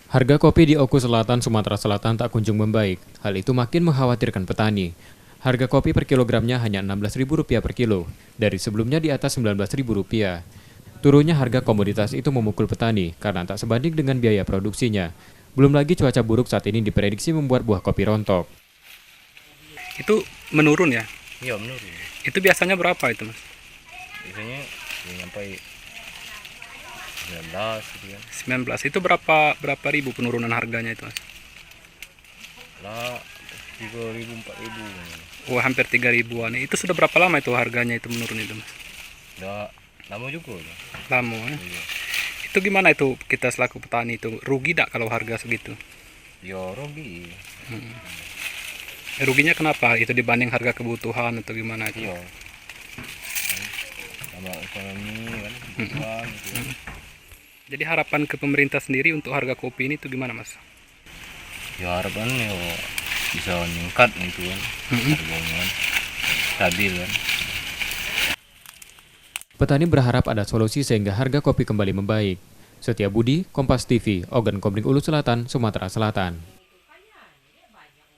Harga kopi di Oku Selatan, Sumatera Selatan tak kunjung membaik. Hal itu makin mengkhawatirkan petani. Harga kopi per kilogramnya hanya Rp16.000 per kilo, dari sebelumnya di atas Rp19.000. Turunnya harga komoditas itu memukul petani karena tak sebanding dengan biaya produksinya. Belum lagi cuaca buruk saat ini diprediksi membuat buah kopi rontok. Itu menurun ya? Iya menurun. Itu biasanya berapa itu, Mas? Biasanya ya, sampai 19 gitu kan. 19. Itu berapa ribu penurunan harganya itu, Mas? Lah 3.000 4.000. Oh, hampir 3 ribuan. Itu sudah berapa lama itu harganya itu menurun itu, Mas? Udah lama juga udah. Lama ya? Iya. Itu gimana itu kita selaku petani itu? Rugi tak kalau harga segitu? Ya rugi. Ruginya kenapa? Itu dibanding harga kebutuhan atau gimana itu? Iya. Sama ekonomi kan, kebutuhan gitu kan. Jadi harapan ke pemerintah sendiri untuk harga kopi ini itu gimana, Mas? Ya harapannya ya bisa meningkat gitu kan. Harganya kan stabil kan. Petani berharap ada solusi sehingga harga kopi kembali membaik. Setia Budi, Kompas TV, Ogan Komering Ulu Selatan, Sumatera Selatan.